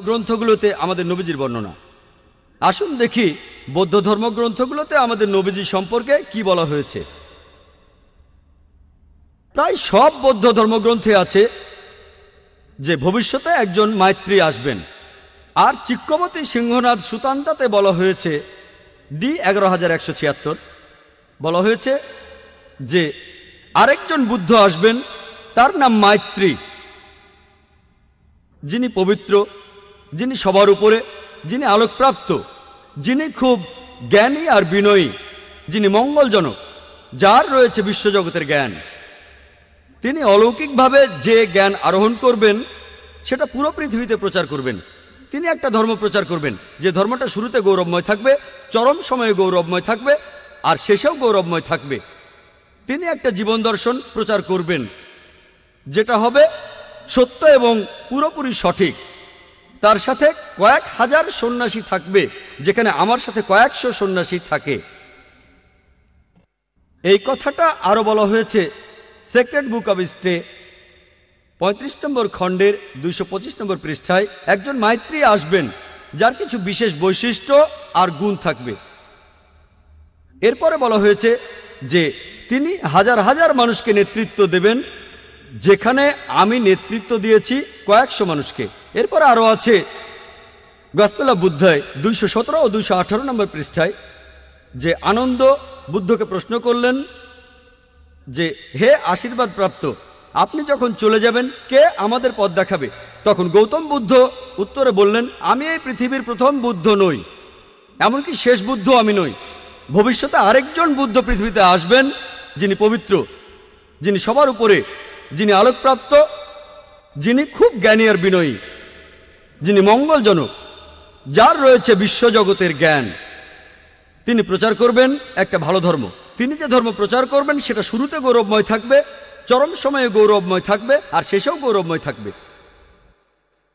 ধর্মগ্রন্থগুলোতে আমাদের নবীজির বর্ণনা। আসুন দেখি বৌদ্ধ ধর্মগ্রন্থগুলোতে আমাদের নবীজি সম্পর্কে কি বলা হয়েছে। প্রায় সব বৌদ্ধ ধর্মগ্রন্থে আছে যে ভবিষ্যতে একজন মাইত্রী আসবেন। আর চিক্কবতী সিংহনাথ সুতান্তাতে বলা হয়েছে ডি 1176 বলা হয়েছে যে আরেকজন বুদ্ধ আসবেন, তার নাম মাইত্রী, যিনি পবিত্র, যিনি সবার উপরে, যিনি আলোকপ্রাপ্ত, যিনি খুব জ্ঞানী আর বিনয়ী, যিনি মঙ্গলজনক, যার রয়েছে বিশ্বজগতের জ্ঞান। তিনি অলৌকিকভাবে যে জ্ঞান আরোহণ করবেন সেটা পুরো পৃথিবীতে প্রচার করবেন। তিনি একটা ধর্ম প্রচার করবেন যে ধর্মটা শুরুতে গৌরবময় থাকবে, চরম সময়ে গৌরবময় থাকবে, আর শেষেও গৌরবময় থাকবে। তিনি একটা জীবন দর্শন প্রচার করবেন যেটা হবে সত্য এবং পুরোপুরি সঠিক। তার সাথে কয়েক হাজার সন্ন্যাসী থাকবে, যেখানে আমার সাথে কয়েকশো সন্ন্যাসী থাকে। এই কথাটা আরো বলা হয়েছে সেক্রেড বুক অব স্টে 35 নম্বর খণ্ডের 225 নম্বর পৃষ্ঠায়। একজন মাইত্রী আসবেন যার কিছু বিশেষ বৈশিষ্ট্য আর গুণ থাকবে। এরপরে বলা হয়েছে যে তিনি হাজার হাজার মানুষকে নেতৃত্ব দেবেন, যেখানে আমি নেতৃত্ব দিয়েছি কয়েকশো মানুষকে। এরপরে আরো আছে গসপেল অফ বুদ্ধায় 217 ও 218 নম্বর পৃষ্ঠায় যে আনন্দ বুদ্ধকে প্রশ্ন করলেন যে হে আশীর্বাদ প্রাপ্ত, আপনি যখন চলে যাবেন কে আমাদের পথ দেখাবে? তখন গৌতম বুদ্ধ উত্তরে বললেন, আমি এই পৃথিবীর প্রথম বুদ্ধ নই, এমনকি শেষ বুদ্ধ আমি নই। ভবিষ্যতে আরেকজন বুদ্ধ পৃথিবীতে আসবেন, যিনি পবিত্র, যিনি সবার উপরে, যিনি আলোকপ্রাপ্ত, যিনি খুব জ্ঞানী আর বিনয়ী, যিনি মঙ্গলজনক, যার রয়েছে বিশ্বজগতের জ্ঞান। তিনি প্রচার করবেন একটা ভালো ধর্ম। তিনি যে ধর্ম প্রচার করবেন সেটা শুরুতে গৌরবময় থাকবে, চরম সময়ে গৌরবময় থাকবে, আর শেষেও গৌরবময় থাকবে।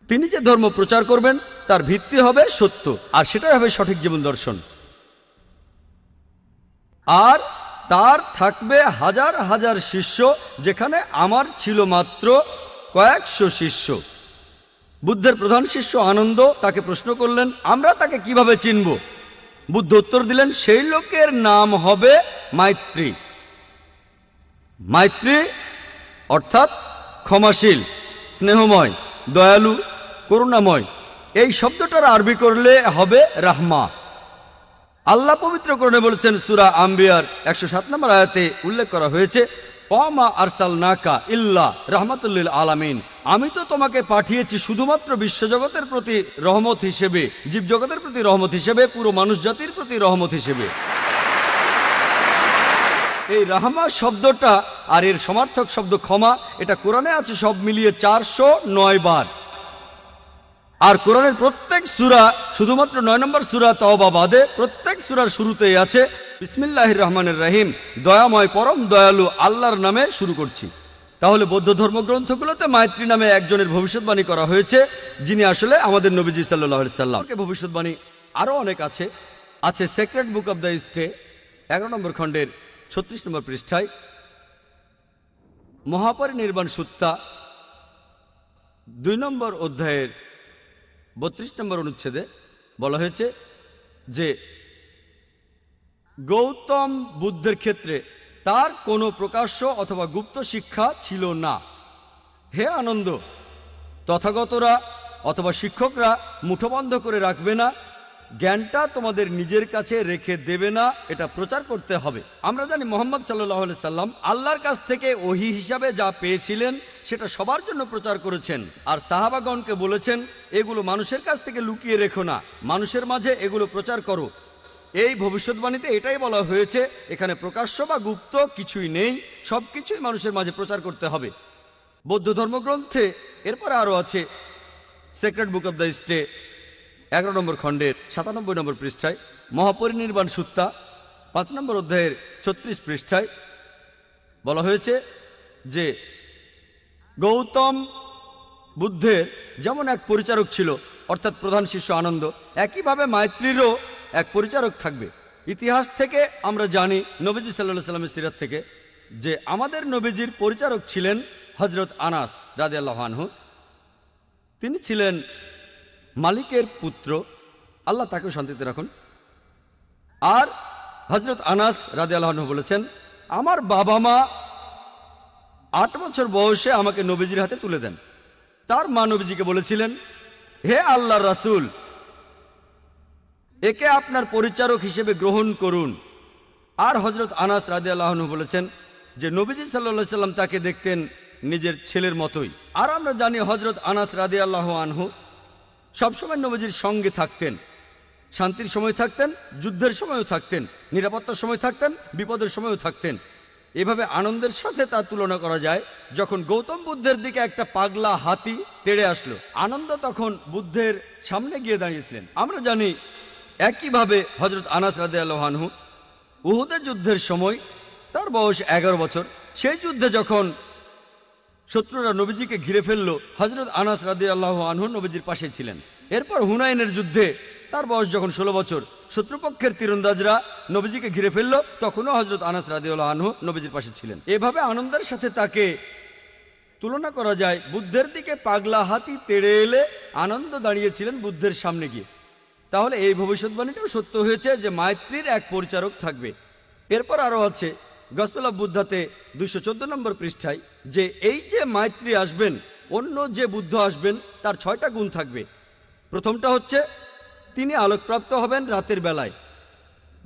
তিনি যে ধর্ম প্রচার করবেন তার ভিত্তি হবে সত্য, আর সেটাই হবে সঠিক জীবন দর্শন। আর তার থাকবে হাজার হাজার শিষ্য, যেখানে আমার ছিল মাত্র কয়েকশো শিষ্য। বুদ্ধের প্রধান শিষ্য আনন্দ তাকে প্রশ্ন করলেন, আমরা তাকে কিভাবে চিনব? বুদ্ধ উত্তর দিলেন, সেই লোকের নাম হবে মাইত্রী। মাইত্রী অর্থাৎ ক্ষমাশীল, স্নেহময়, দয়ালু, করুণাময়। এই শব্দটার আরবি করলে হবে রাহমা। আল্লাহ পবিত্র কোরআনে বলেছেন, সূরা আম্বিয়ার 107 নম্বর আয়াতে উল্লেখ করা হয়েছে, ওয়ামা আরসালনাকা ইল্লা রাহমাতুল লিল আলামিন, আমি তো তোমাকে পাঠিয়েছি শুধুমাত্র বিশ্বজগতের প্রতি রহমত হিসেবে, জীবজগতের প্রতি রহমত হিসেবে, পুরো মানুষ জাতির প্রতি রহমত হিসেবে। এই রাহমা শব্দটা আর এর সমার্থক শব্দ ক্ষমা, এটা কোরআনে আছে সব মিলিয়ে 409 বার। আর কোরআনের প্রত্যেক সূরা, শুধুমাত্র 9 নম্বর সূরা তাওবা বাদে, প্রত্যেক সূরার শুরুতেই আছে বিসমিল্লাহির রহমানির রহিম, দয়াময় পরম দয়ালু আল্লাহর নামে শুরু করছি। তাহলে বৌদ্ধ ধর্মগ্রন্থগুলোতে মাইত্রী নামে একজনের ভবিষ্যৎবাণী করা হয়েছে, যিনি আসলে আমাদের নবীজি সাল্লাল্লাহু আলাইহি সাল্লাম। ভবিষ্যৎবাণী আরো অনেক আছে। আছে sacred book of the stay 11 নম্বর খণ্ডের 36 নম্বর পৃষ্ঠায়, মহাপরিনির্বাণ সুত্তা 2 নম্বর অধ্যায়ের 32 নম্বর অনুচ্ছেদে বলা হয়েছে যে গৌতম বুদ্ধের ক্ষেত্রে তার কোনো প্রকাশ্য অথবা গুপ্ত শিক্ষা ছিল না। হে আনন্দ, তথাগতরা অথবা শিক্ষকরা মুঠোবন্ধ করে রাখবে না, জ্ঞানটা তোমাদের নিজের কাছে রেখে দেবে না, এটা প্রচার করতে হবে। আমরা জানি মুহাম্মদ সাল্লাল্লাহু আলাইহি সাল্লাম আল্লাহর কাছ থেকে ওহী হিসাবে যা পেয়েছিলেন সেটা সবার জন্য প্রচার করেছেন, আর সাহাবাগণকে বলেছেন এগুলো মানুষের কাছ থেকে লুকিয়ে রেখো না, মানুষের মাঝে এগুলো প্রচার করো। এই ভবিষ্যৎবাণীতে এটাই বলা হয়েছে, এখানে প্রকাশ্য বা গুপ্ত কিছুই নেই, সবকিছুই মানুষের মাঝে প্রচার করতে হবে। বৌদ্ধ ধর্মগ্রন্থে এরপরে আরো আছে sacred book of the stay 11 নম্বর খণ্ডের 97 নম্বর পৃষ্ঠায়, মহাপরিনির্বাণ সুত্তা 5 নম্বর অধ্যায়ের 36 পৃষ্ঠায় বলা হয়েছে যে গৌতম বুদ্ধের যেমন এক পরিচারক ছিল, অর্থাৎ প্রধান শিষ্য আনন্দ, একইভাবে মাইত্রীরও এক পরিচারক থাকবে। ইতিহাস থেকে আমরা জানি, নবীজি সাল্লাল্লাহু আলাইহি সাল্লামের সিরাত থেকে, যে আমাদের নবীজির পরিচারক ছিলেন হযরত আনাস রাদিয়াল্লাহু আনহু। তিনি ছিলেন মালিকের পুত্র, আল্লাহ তাকেও শান্তিতে রাখুন। আর হযরত আনাস রাদিয়াল্লাহু আনহু বলেছেন, আমার বাবা মা 8 বছর বয়সে আমাকে নবীজির হাতে তুলে দেন। তার মা নবীজিকে বলেছিলেন, হে আল্লাহর রাসূল, একে আপনার পরিচারক হিসেবে গ্রহণ করুন। আর হযরত আনাস রাদিয়াল্লাহু আনহু বলেছেন যে নবীজি সাল্লাল্লাহু আলাইহি সাল্লাম তাকে দেখতেন নিজের ছেলের মতোই। আর আমরা জানি হযরত আনাস রাদিয়াল্লাহু আনহু সবসময় নবীজির সঙ্গে থাকতেন। শান্তির সময় থাকতেন, যুদ্ধের সময়ও থাকতেন, নিরাপত্তার সময় থাকতেন, বিপদের সময়ও থাকতেন। এভাবে আনন্দের সাথে তার তুলনা করা যায়। যখন গৌতম বুদ্ধের দিকে একটা পাগলা হাতি তেড়ে আসলো, আনন্দ তখন বুদ্ধের সামনে গিয়ে দাঁড়িয়েছিলেন। আমরা জানি একইভাবে হযরত আনাস রাদিয়াল্লাহু আনহু উহুদের যুদ্ধের সময়, তার বয়স 11 বছর, সেই যুদ্ধে যখন শত্রুরা নবীজিকে ঘিরে ফেলল, হযরত আনাস রাদিয়াল্লাহু আনহু নবীজির পাশে ছিলেন। এরপর হুনাইনের যুদ্ধে তার বয়স যখন 16 বছর, শত্রুপক্ষের তীরন্দাজরা নবীজিকে ঘিরে ফেলল, তখনও হযরত আনাস রাদিয়াল্লাহু আনহু নবীজির পাশে ছিলেন। এভাবে আনন্দের সাথে তাকে তুলনা করা যায়। বুদ্ধের দিকে পাগলা হাতি তেড়ে এলে আনন্দ দাঁড়িয়েছিলেন বুদ্ধের সামনে গিয়ে। তাহলে এই ভবিষ্যৎবাণীটাও সত্য হয়েছে যে মাইত্রীর এক পরিচারক থাকবে। এরপর আরও আছে গসপেল অফ বুদ্ধাতে 214 নম্বর পৃষ্ঠায় যে এই যে মাইত্রী আসবেন, অন্য যে বুদ্ধ আসবেন, তার 6টা গুণ থাকবে। প্রথমটা হচ্ছে তিনি আলোকপ্রাপ্ত হবেন রাতের বেলায়।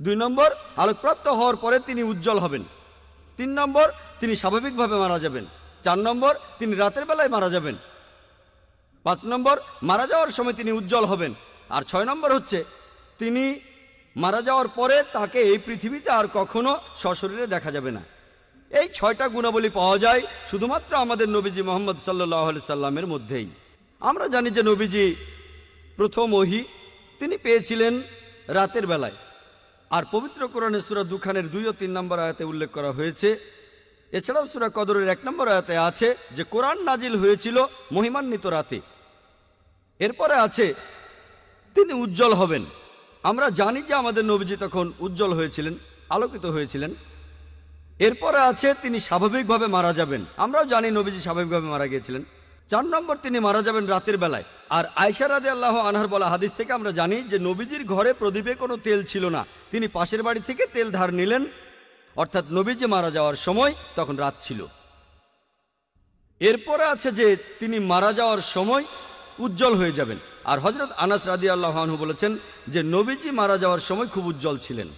2 নম্বর, আলোকপ্রাপ্ত হওয়ার পরে তিনি উজ্জ্বল হবেন। 3 নম্বর, তিনি স্বাভাবিকভাবে মারা যাবেন। 4 নম্বর, তিনি রাতের বেলায় মারা যাবেন। 5 নম্বর, মারা যাওয়ার সময় তিনি উজ্জ্বল হবেন। আর 6 নম্বর হচ্ছে তিনি মারা যাওয়ার পরে তাকে এই পৃথিবীতে আর কখনো সশরীরে দেখা যাবে না। এই 6টা গুণাবলী পাওয়া যায় শুধুমাত্র আমাদের নবীজি মুহাম্মদ সাল্লাল্লাহু আলাইহি সাল্লামের মধ্যেই। আমরা জানি যে নবীজি প্রথম ওহী তিনি পেয়েছিলেন রাতের বেলায়। আর পবিত্র কোরআনে সূরা দুখানের 2 ও 3 নম্বর আয়াতে উল্লেখ করা হয়েছে। এছাড়াও সূরা কদরের 1 নম্বর আয়াতে আছে যে কোরআন নাজিল হয়েছিল মহিমান্বিত রাতে। এরপরে আছে তিনি উজ্জ্বল হবেন। আমরা জানি যে আমাদের নবীজি তখন উজ্জ্বল হয়েছিলেন, আলোকিত হয়েছিলেন। এরপরে আছে তিনি স্বাভাবিকভাবে মারা যাবেন। আমরাও জানি নবীজি স্বাভাবিকভাবে মারা গিয়েছিলেন। 4 নম্বর, তিনি মারা যাবেন রাতের বেলায়। আর আয়েশা রাদিয়াল্লাহু আনহার বলা হাদিস থেকে আমরা জানি যে নবীজির ঘরে প্রদীপে কোনো তেল ছিল না, তিনি পাশের বাড়ি থেকে তেল ধার নিলেন। অর্থাৎ নবীজি মারা যাওয়ার সময় তখন রাত ছিল। এরপরে আছে যে তিনি মারা যাওয়ার সময় উজ্জ্বল হয়ে যাবেন। আর হযরত আনাস রাদিয়াল্লাহু আনহু বলেছেন যে নবীজি মারা যাওয়ার সময় খুব উজ্জ্বল ছিলেন।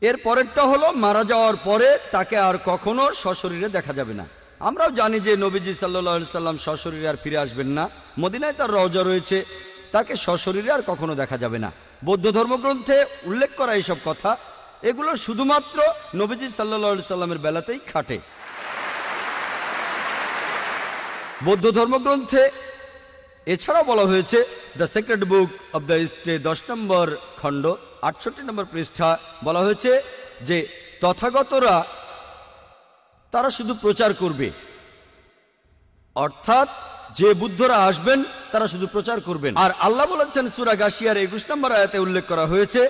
এর পরেরটা হলো মারা যাওয়ার পরে তাকে আর কখনো সশরীরে দেখা যাবে না। আমরাও জানি যে নবীজি সাল্লাল্লাহু আলাইহি সাল্লাম সশরীরে আর ফিরে আসবেন না। মদিনায় তার রওজা রয়েছে, তাকে সশরীরে আর কখনো দেখা যাবে না। বৌদ্ধ ধর্মগ্রন্থে উল্লেখ করা এইসব কথা, এগুলো শুধুমাত্র নবীজি সাল্লাল্লাহু আলাইহি সাল্লামের বেলাতেই খাটে। বৌদ্ধ ধর্মগ্রন্থে এছাড়াও বলা হয়েছে the secret book of the stay 10 নম্বর খণ্ড 68 নম্বর পৃষ্ঠা বলা হয়েছে যে তথাগতরা তারা শুধু প্রচার করবে। অর্থাৎ যে বুদ্ধরা আসবেন তারা শুধু প্রচার করবেন। আর আল্লাহ বলেছেন সূরা গাশিয়ার 21 নম্বর আয়াতে উল্লেখ করা হয়েছে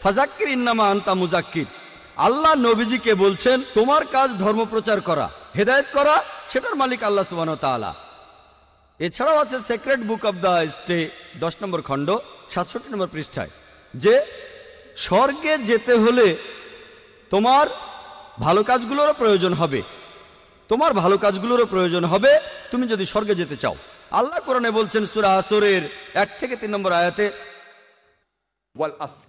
ফাযাক্কির ইন্নামা আনতা মুযাক্কির। আল্লাহ নবীজিকে বলছেন তোমার কাজ ধর্ম প্রচার করা, হেদায়েত করা, সেটার মালিক আল্লাহ সুবহানাহু ওয়া তাআলা। এছাড়াও আছে secret book of the stay 10 নম্বর খণ্ড 67 নম্বর পৃষ্ঠায় যে স্বর্গে যেতে হলে তোমার ভালো কাজগুলোরও প্রয়োজন হবে, তোমার ভালো কাজগুলোরও প্রয়োজন হবে তুমি যদি স্বর্গে যেতে চাও। আল্লাহ কোরআনে বলছেন সূরা আসরের 1 থেকে 3 নম্বর আয়াতে ওয়াল আসর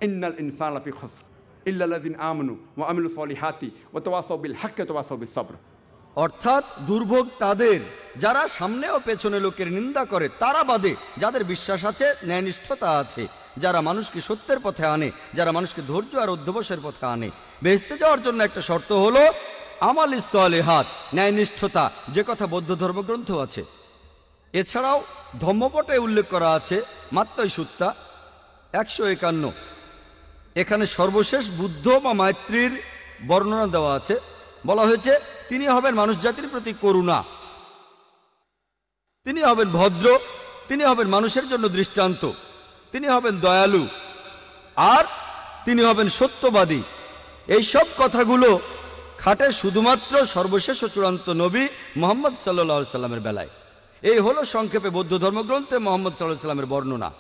ইন্নাল ইনসানা লাফি খুসর ইল্লাল্লাযিনা আমানু ওয়া আমিলুস সলিহাতি ওয়া তাওয়াসাউ বিল হাক্কি ওয়া তাওয়াসাউ বিস সবর। অর্থাৎ দুর্ভোগ তাদের যারা সামনে ও পেছনে লোকের নিন্দা করে, তারা বাদে যাদের বিশ্বাস আছে, ন্যায়নিষ্ঠতা আছে, যারা মানুষকে সত্যের পথে আনে, যারা মানুষকে ধৈর্য আর অধ্যবসায়ের পথে আনে। বেহেশতে যাওয়ার জন্য একটা শর্ত হলো আমালিস সলিহাত, ন্যায়নিষ্ঠতা, যে কথা বৌদ্ধ ধর্মগ্রন্থ আছে। এছাড়াও ধম্মপটে উল্লেখ করা আছে মাত্তই সুত্তা 151। এখানে সর্বশেষ বুদ্ধ বা মাইত্রীর বর্ণনা দেওয়া আছে। বলা হয়েছে তিনি হবেন মানুষ জাতির প্রতি করুণা, তিনি হবেন ভদ্র, তিনি হবেন মানুষের জন্য দৃষ্টান্ত, তিনি হবেন দয়ালু, আর তিনি হবেন সত্যবাদী। এই সব কথাগুলো খাটে শুধুমাত্র সর্বশেষ ও চূড়ান্ত নবী মুহাম্মদ সাল্লাল্লাহু আলাইহি সাল্লামের বেলায়। এই হলো সংক্ষেপে বৌদ্ধ ধর্মগ্রন্থে মোহাম্মদ সাল্লাল্লাহু আলাইহি ওয়াসাল্লামের বর্ণনা।